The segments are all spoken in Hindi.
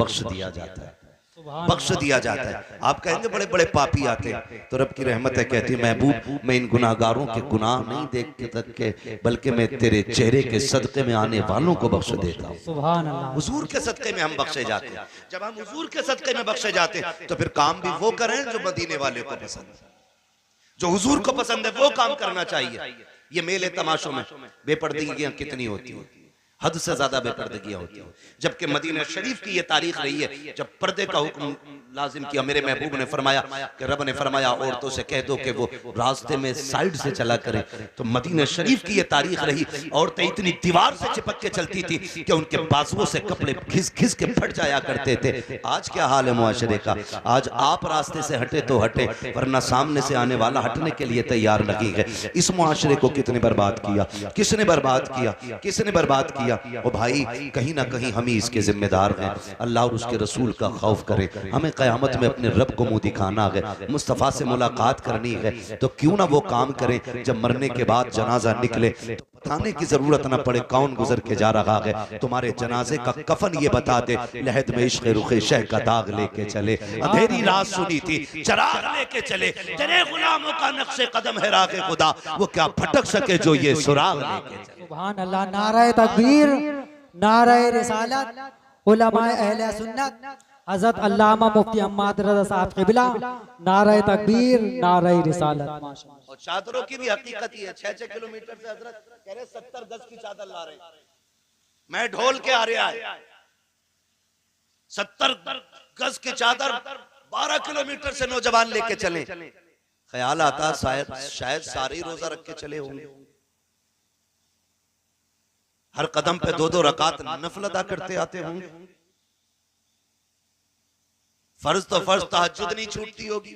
बख्श दिया जाता है, बख्श दिया जाता है। आप कहेंगे बड़े बड़े पापी आते हैं, तो रब की रहमत है, कहती है महबूब मैं इन गुनाहगारों के गुनाह नहीं देख के तक के, बल्कि मैं तेरे चेहरे के सदक़े में आने वालों को बख्श देता हूँ। सुभान अल्लाह। हुजूर के सदक़े में हम बख्शे जाते हैं। जब हम हुजूर के सदक़े में बख्शे जाते हैं तो फिर काम भी वो करें जो मदीने वाले को पसंद है, जो हुजूर को पसंद है वो काम करना चाहिए। ये मेले तमाशों में बेपर्दगियां कितनी होती हैं, हद से ज्यादा बेपर्दगियां होती हैं। जबकि मदीना शरीफ की ये तारीख रही है जब पर्दे का हुक्म लाजिम किया। मेरे महबूब ने फरमाया कि रब ने फरमाया औरतों से कह दो कि वो रास्ते में साइड से चला करें। तो मदीना शरीफ की ये तारीख रही, औरतें इतनी दीवार से चिपक के चलती थी कि उनके बाजुओं से कपड़े घिस घिस के फट जाया करते थे। आज क्या हाल है मुआशरे का? आज आप रास्ते से हटे तो हटे, वरना सामने से आने वाला हटने के लिए तैयार नहीं है। इस मुआशरे को कितने बर्बाद किया, किसने बर्बाद किया, किसने बर्बाद किया? ओ भाई, कहीं ना कहीं हम ही इसके जिम्मेदार हैं। अल्लाह और उसके रसूल का खौफ करें। हमें क़यामत में अपने रब को मुंह दिखाना है, मुस्तफ़ा से मुलाकात करनी है, तो क्यों ना वो काम करें जब मरने के बाद जनाजा निकले तो बताने की जरूरत ना पड़े कौन गुजर के जा रहा है। तुम्हारे जनाजे का कफन ये बता दे, लहद में इश्क़ रुखे शह का दाग लेके चले। अंधेरी रात सुनी थी, चराग लेके चले, तेरे गुलामों का नक्शे कदम है राग़े खुदा, वो क्या भटक सके जो ये सुराग लेके चले। सुभान अल्लाह। नारे तकबीर, नारे रिसालत, उलमाए अहले सुन्नत, हज़रत अल्लामा मुफ्ती अहमद रज़ा साहब क़िबला, नारे तकबीर, नारे रिसालत। और चादरों की भी हकीकत ही है। 6-6 किलोमीटर से हजरत कह रहे 70 गज की चादर ला रहे, मैं ढोल के आ रहा है। 70 गज की चादर 12 किलोमीटर से नौजवान लेके चले। ख्याल आता शायद सारे ही रोजा रख के चले होंगे। हर कदम पे 2-2 रकात नफल अदा करते आते होंगे। फर्ज तो फर्ज तहज्जुद नहीं छूटती होगी,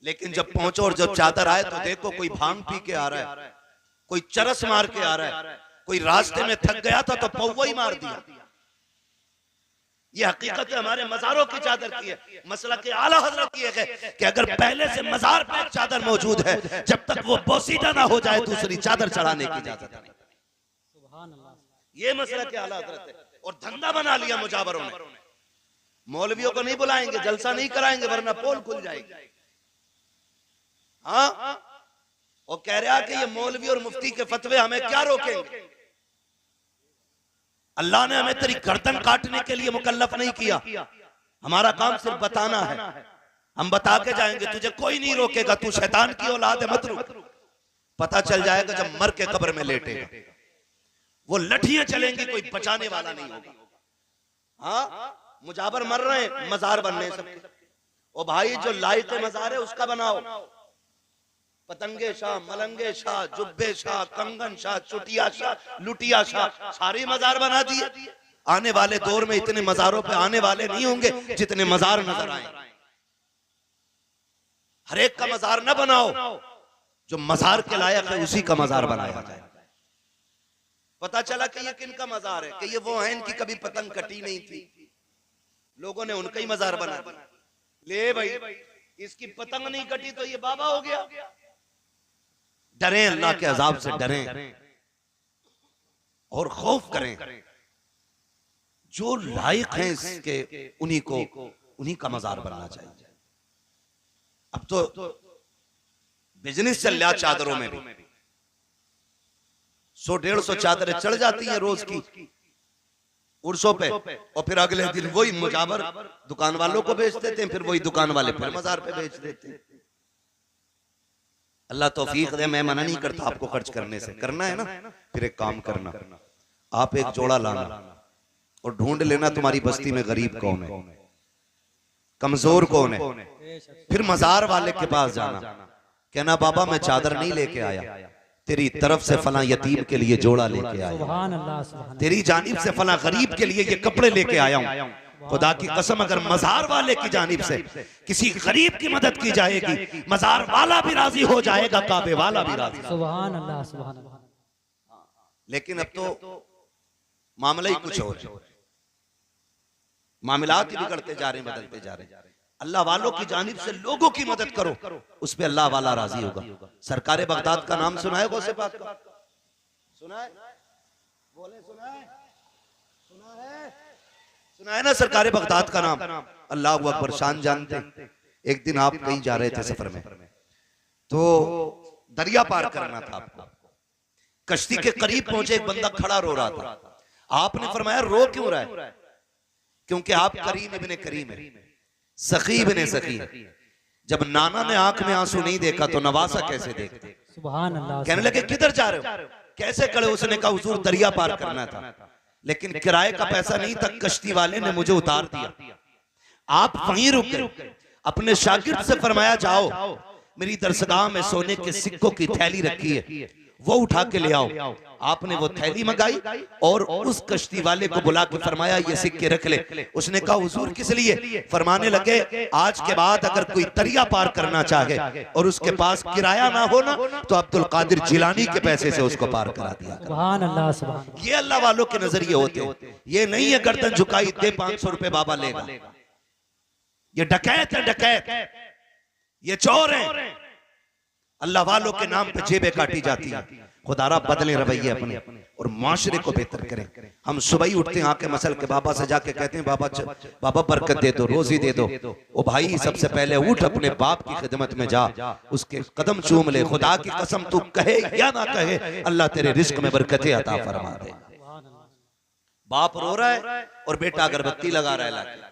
लेकिन जब पहुंचो और जब चादर आए तो देखो कोई भांग पी के आ रहा है, कोई चरस मार के आ रहा है, कोई रास्ते में थक गया था तो पौवा ही मार दिया। ये हकीकत हमारे मज़ारों की चादर की है। मसला के आला हजरत ये है कि अगर पहले से मज़ार पे एक चादर मौजूद है, जब तक वो बोसीदा ना हो जाए दूसरी चादर चढ़ाने की इजाजत नहीं। ये मसला के आला हजरत है। और धंधा बना लिया मुजावरों ने, मौलवियों को नहीं बुलाएंगे, जलसा नहीं कराएंगे वरना पोल खुल जाएगी। हाँ, वो कह रहा कि ये मौलवी और मुफ्ती के फतवे हमें क्या रोकेंगे? अल्लाह ने हमें तेरी गर्दन काटने के लिए मुकल्लफ नहीं किया। हमारा काम सिर्फ बताना है। हम बता के जाएंगे, तुझे कोई नहीं रोकेगा। तू शैतान की औलाद है, मत रुक। पता चल जाएगा जब मर के कब्र में लेटेगा। वो लठियां चलेंगी, कोई बचाने वाला नहीं होगा। हाँ, मुजावर मर रहे हैं, मजार बनने सबके। ओ भाई, जो लायक मजार है उसका बनाओ। पतंगे शाह, मलंगे शाह, जुब्बे शाह, कंगन शाह, चुटिया शाह, लुटिया शाह, सारे मजार बना दिए। आने वाले दौर में इतने मजारों पे आने वाले नहीं होंगे जितने मजार नजर आए। हर एक का मजार न बनाओ, जो मजार के लायक है उसी का मजार बनाया जाए। पता चला कि ये किन का मजार है, कि ये वो हैं इनकी कभी पतंग कटी नहीं थी, लोगों ने उनका ही मजार बना दिया। ले भाई, इसकी पतंग नहीं कटी तो ये बाबा हो गया। डरें, अल्लाह के अजाब से डरें और खौफ करें। जो लायक हैं इसके, उन्हीं का मजार बनना चाहिए। अब तो बिजनेस चल रहा चादरों में भी। 100-150 चादरें चढ़ जाती हैं रोज की उर्सों पे, और फिर अगले दिन वही मुजावर दुकान वालों को बेच देते हैं, फिर वही दुकान वाले फिर मजार पे बेच देते हैं। अल्लाह तौफीक दे। मैं मना नहीं करता आपको खर्च करने से, करना है ना, फिर एक काम करना, आप एक जोड़ा लाना और ढूंढ लेना तुम्हारी बस्ती में गरीब कौन है, कमजोर कौन है। फिर मजार वाले के पास जाना, कहना बाबा मैं चादर नहीं लेके आया, तेरी तरफ से फला यतीम के लिए जोड़ा लेके आया, तेरी जानिब से फला गरीब के लिए ये कपड़े लेके आया हूं। खुदा की कसम, अगर मजार वाले की जानिब से किसी गरीब की मदद की जाएगी, मजार वाला भी राजी हो जाएगा, काबे वाला भी राजी। सुभान अल्लाह, सुभान अल्लाह। लेकिन अब तो मामला ही कुछ और है। मामलात ही बिगड़ते जा रहे, बदलते जा रहे। अल्लाह वालों की जानिब से लोगों की मदद करो, उस पे अल्लाह वाला राजी होगा। सरकारे बगदाद का नाम सुना है? गौसे पाक का सुना है? बोले सुना है? सुना है? सुना है ना सरकार बगदाद का नाम, अल्लाह अकबर, शान जानते। एक दिन आप कहीं जा रहे थे सफर में, तो दरिया पार करना था आपको, कश्ती के करीब पहुंचे, एक बंदा खड़ा रो रहा था। आपने फरमाया रो क्यों रहा है? क्योंकि आप करीम इब्ने करीम है, सखी इब्ने सखी है। जब नाना ने आंख में आंसू नहीं देखा तो नवासा कैसे देखते? सुभान अल्लाह। कहने लगे किधर जा रहे हो, कैसे खड़े? उसने कहा हुजूर दरिया पार करना था, लेकिन किराए का पैसा नहीं था, कश्ती वाले ने मुझे उतार दिया। आप वहीं रुक गए। अपने शागिर्द से फरमाया जाओ मेरी दरसगाह में सोने के सिक्कों की थैली रखी है, वो उठा के ले आओ। आपने वो थैली मंगाई और उस कश्ती वाले को बुला के फरमाया ये सिक्के रख ले। उसने कहा हुजूर किस लिए? फरमाने लगे आज के बाद अगर कोई दरिया पार करना चाहे और उसके पास किराया ना हो ना, तो अब्दुल कादिर जिलानी के पैसे से उसको पार करा दिया। सुभान अल्लाह, सुभान अल्लाह। ये अल्लाह वालों के नजरिए होते हैं। ये नहीं है गर्दन झुकाई दे 500 रुपए बाबा लेगा। ये डकैत है, डकैत, ये चोर है। अल्लाह वालों के नाम पे जेबें काटी जाती है। खुदारा बदले रवैये अपने और माशरे को बेहतर करें। हम सुबह ही उठते हैं आके मसल के बाबा से जाके कहते हैं बाबा बरकत दे दो, रोजी दे दो। ओ भाई सबसे पहले उठ अपने बाप की खिदमत में जा, उसके कदम चूम ले। खुदा की कसम तू कहे या ना कहे, अल्लाह तेरे रिस्क में बरकतें अता फरमा दे। बाप रो रहा है और बेटा अगरबत्ती लगा रहा है,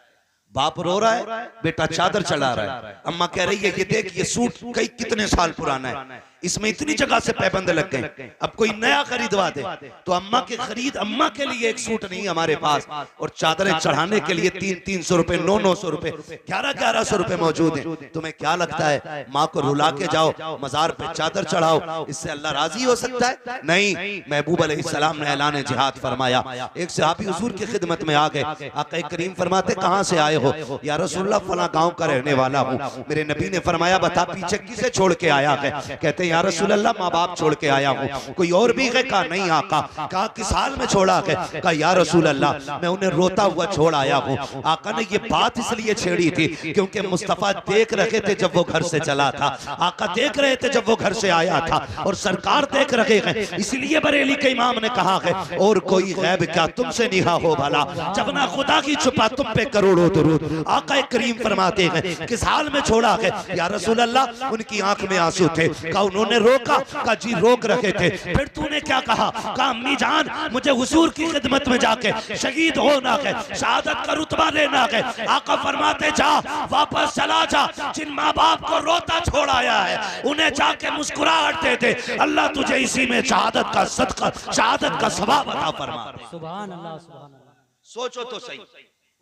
बाप रो रहा है, बेटा चादर चढ़ा रहा है। अम्मा कह रही है ये देख ये सूट कई कितने साल पुराना है, इसमें इतनी जगह से पैबंद लग गए, अब कोई नया खरीदवा दे। तो अम्मा की खरीद, अम्मा के लिए एक सूट नहीं हमारे पास, और चादरें चढ़ाने के लिए 300 रुपए, 900 रुपए, 1100 रुपए मौजूद हैं। तुम्हें क्या लगता है माँ को रुला के जाओ मजार पे चादर चढ़ाओ, इससे अल्लाह राजी हो सकता है? नहीं। महबूब अलैहिस्सलाम ने ऐलान जिहाद फरमाया। एक सहाबी हुजूर की खिदमत में आ गए। आका करीम फरमाते कहां से आए हो? या रसूलुल्लाह फला गांव का रहने वाला हूं। मेरे नबी ने फरमाया बता पीछे किसे छोड़ के आया है? कहते हैं या रसूलुल्लाह माँ बाप छोड़ के आया हूँ। कोई और भी है? कहा नहीं आका। कहा किस हाल में छोड़ा है? कहा या रसूलुल्लाह मैं उन्हें रोता हुआ छोड़ आया हूँ। आका ने ये बात इसलिए छेड़ी थी क्योंकि मुस्तफा देख रहे थे जब वो घर से चला था, आका देख रहे थे जब वो घर से आया था, और सरकार देख रहे हैं, इसलिए बरेली के इमाम ने कहा है और कोई गैब क्या तुमसे निहा हो भला, जब ना खुदा की छुपा तुम पे करोड़ों दुरूद। आका करीम फरमाते हैं किस हाल में छोड़ा है? या रसूल अल्लाह उनकी आंख में आंसू थे। कहा उन्होंने रोका? कहा जी रोक रखे थे। फिर तूने क्या कहा? कहा अम्मी जान मुझे हुजूर की खिदमत में जाके शहीद होना है, शहादत का रुतबा लेना है। आका फरमाते जा वापस चला जा, जिन माँ बाप को रोता छोड़ आया है उन्हें जाके मुस्कुराहट दे दे, अल्लाह तुझे इसी में शहादत का सदका, शहादत का सवाब अता फरमा दे। सुभान अल्लाह, सुभान अल्लाह। सोचो तो सही,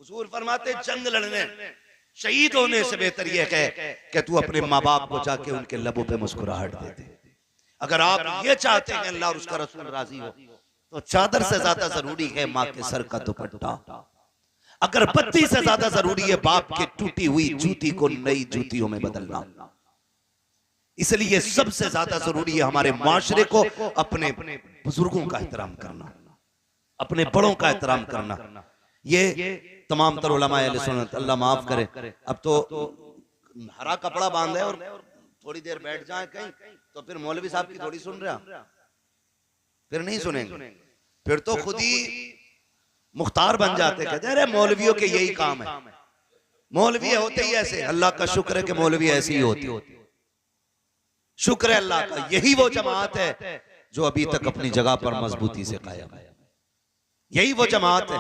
हुजूर फरमाते जंग लड़ने शहीद होने से बेहतर यह है कि तू अपने माँ बाप को जाके उनके लबों पे मुस्कुराहट दे दे। अगर आप ये चाहते हैं अल्लाह और उसका रसूल राजी हो तो चादर से ज्यादा जरूरी है माँ के सर का दुपट्टा। अगर बत्ती से ज्यादा जरूरी है बाप की टूटी हुई जूती को नई जूतियों में बदलना। इसलिए सबसे ज्यादा जरूरी है हमारे माशरे को अपने बुजुर्गों का एहतराम करना, अपने बड़ों का एहतराम करना। ये तमाम तर उलमा अहले सुन्नत, अल्लाह माफ करे, अब तो हरा कपड़ा बांधे और थोड़ी देर बैठ जाए कहीं तो फिर मौलवी साहब की थोड़ी सुन रहा, फिर नहीं सुनेंगे, फिर तो खुद ही मुख्तार बन जाते, कहते अरे मौलवियों के यही काम है, मौलवी होते ही ऐसे। अल्लाह का शुक्र है कि मौलवी ऐसी ही होती, शुक्र है अल्लाह का। यही वो जमात है जो अभी तक अपनी जगह पर मजबूती से कायम है, यही वो जमात है।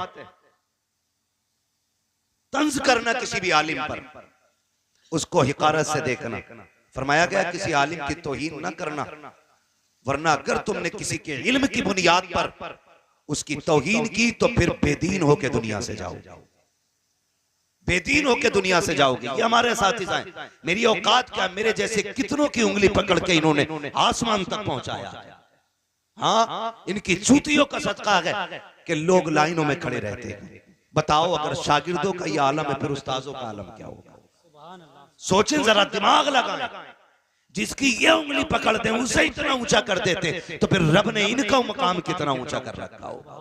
तंज करना किसी भी आलिम पर, उसको हिकारत से देखना, फरमाया गया किसी आलिम की तौहीन न करना, वरना अगर तुमने किसी के इल्म की बुनियाद पर उसकी तौहीन की तो फिर बेदीन होके दुनिया से जाओ, बेदीन होके दुनिया से जाओगे। ये हमारे साथी हैं, मेरी औकात क्या, मेरे जैसे कितनों की उंगली पकड़ के इन्होंने आसमान तक पहुंचाया। हाँ, इनकी जूतियों का सदका है कि लोग लाइनों में खड़े रहते हैं। बताओ अगर शागिर्दों का ये आलम है फिर उस्ताजों का आलम क्या होगा? सोचें जरा, दिमाग लगाएं। जिसकी ये उंगली पकड़ दे उसे इतना ऊंचा कर देते तो फिर रब ने इनका मकाम कितना ऊंचा कर रखा होगा।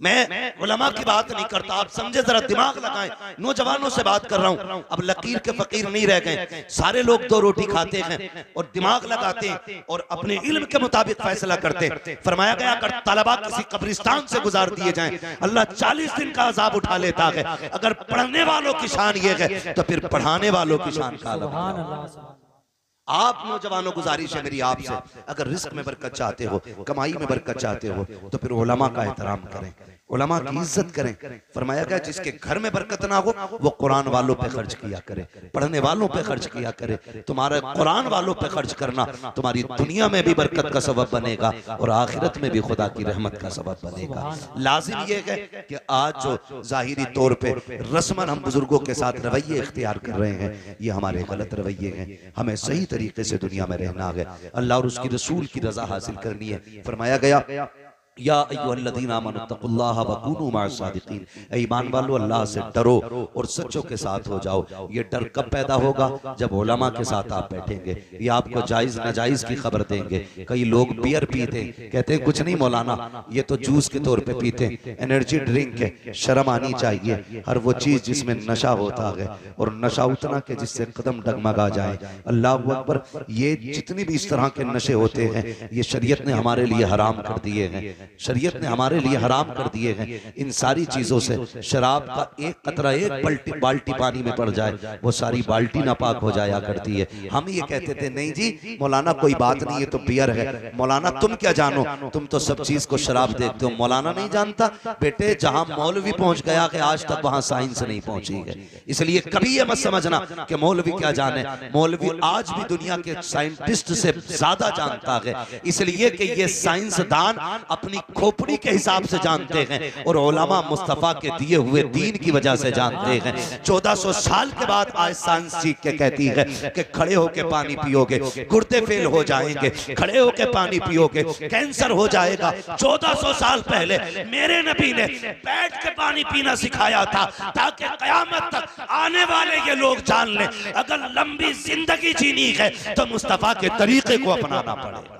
मैं उलमा की बात नहीं करता, आप समझे, जरा दिमाग लगाएं, नौजवानों से बात कर रहा हूं। अब लकीर के फकीर नहीं रह गए, सारे लोग दो रोटी खाते हैं और दिमाग लगाते हैं और अपने इल्म के मुताबिक फैसला करते हैं। फरमाया गया अगर तलबा किसी कब्रिस्तान से गुजार दिए जाएं, अल्लाह 40 दिन का अजाब उठा लेता है। अगर पढ़ने वालों की शान ये है तो फिर पढ़ाने वालों की शान का अलग। आप नौजवानों गुजारिश है मेरी आपसे, अगर रिस्क में बरकत चाहते हो, कमाई में बरकत चाहते हो, तो फिर उलमा का एहतराम करें, उलमा की इज्जत करें। फरमाया गया जिसके घर में बरकत ना हो वो कुरान वालों पे खर्च किया करे, पढ़ने वालों पे खर्च किया करे। तुम्हारे कुरान वालों पे खर्च करना तुम्हारी दुनिया में भी बरकत का सबब बनेगा और आखिरत में भी खुदा की रहमत का सबब बनेगा। लाजिम ये है कि आज जो जाहिरी तौर पे रस्मन हम बुजुर्गों के साथ रवैये इख्तियार कर रहे हैं, ये हमारे गलत रवैये हैं। हमें सही तरीके से दुनिया में रहना है, अल्लाह और उसकी रसूल की रजा हासिल करनी है। फरमाया गया या अय्युहल्लज़ीना आमनुत्तकुल्लाह वकूनू मअस-सादिकीन, ईमान वालों अल्लाह से डरो और सच्चों के साथ हो जाओ। ये डर कब पैदा होगा? जब उलमा के साथ आप बैठेंगे, ये आपको जायज नाजायज की खबर देंगे। कई लोग बियर पीते कहते हैं कुछ नहीं मौलाना, ये तो जूस के तौर पे पीते, एनर्जी ड्रिंक है। शर्म आनी चाहिए, हर वो चीज जिसमें नशा होता है और नशा उतना के जिससे कदम डगमगा जाए। अल्लाह अकबर, ये जितनी भी इस तरह के नशे होते हैं ये शरीयत ने हमारे लिए हराम कर दिए हैं, शरीयत ने हमारे लिए हराम कर दिए हैं। इन सारी चीजों से शराब का एक कतरा एक बाल्टी पानी में पड़ जाए वो सारी बाल्टी नापाक हो जाया करती है। हम ये कहते थे नहीं जी मौलाना कोई बात नहीं है तो बियर है। मौलाना तुम क्या जानो, तुम तो सब चीज को शराब देखते हो। मौलाना नहीं जानता बेटे, जहां मौलवी पहुंच गया कि आज तक वहां साइंस नहीं पहुंची है। इसलिए कभी ये मत समझना कि मौलवी क्या जाने, मौलवी आज भी दुनिया के साइंटिस्ट से ज्यादा जानता है, इसलिए कि ये साइंसदान अपनी खोपड़ी के हिसाब से जानते हैं और उलमा मुस्तफा के दिए हुए दीन की वजह से जानते हैं। 1400 साल के बाद आज साइंस सीख के कहती है कि खड़े होके पानी पियोगे गुर्दे फेल हो जाएंगे, खड़े होके पानी पियोगे कैंसर हो जाएगा। 1400 साल पहले मेरे नबी ने बैठ के पानी पीना सिखाया था ताकि कयामत तक आने वाले ये लोग जान लें अगर लंबी जिंदगी जीनी है तो मुस्तफा के तरीके को अपनाना पड़ेगा।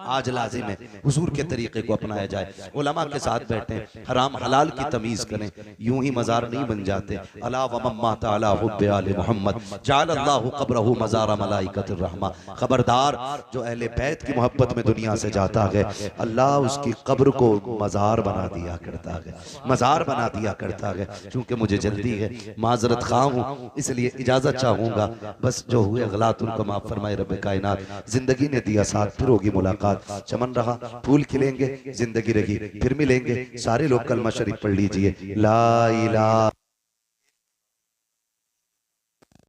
आज लाजिम है हुजूर के तरीके को अपनाया जाए, उलमा के साथ बैठे, हराम हलाल की तमीज करें, यूं ही मजार नहीं बन जाते। अला व मम्मा तआला हुब्बे आले मोहम्मद जाल अल्लाहु क़ब्रहु मज़ार मलाइकतिर रहमा। खबरदार जो अहले बैत की मोहब्बत में दुनिया से जाता है अल्लाह उसकी कब्र को मजार बना दिया करता है, मजार बना दिया करता है। चूंकि मुझे जल्दी है, माजरत खा हूँ, इसलिए इजाजत चाहूंगा। बस जो हुए गलत उनको माफ फरमाए रब कायनात। जिंदगी ने दिया साथ, फिर होगी मुलाकात। चमन रहा, फूल खिलेंगे, जिंदगी रही, फिर मिलेंगे। सारे लोग कलमा शरीफ पढ़ लीजिए, ला इलाहा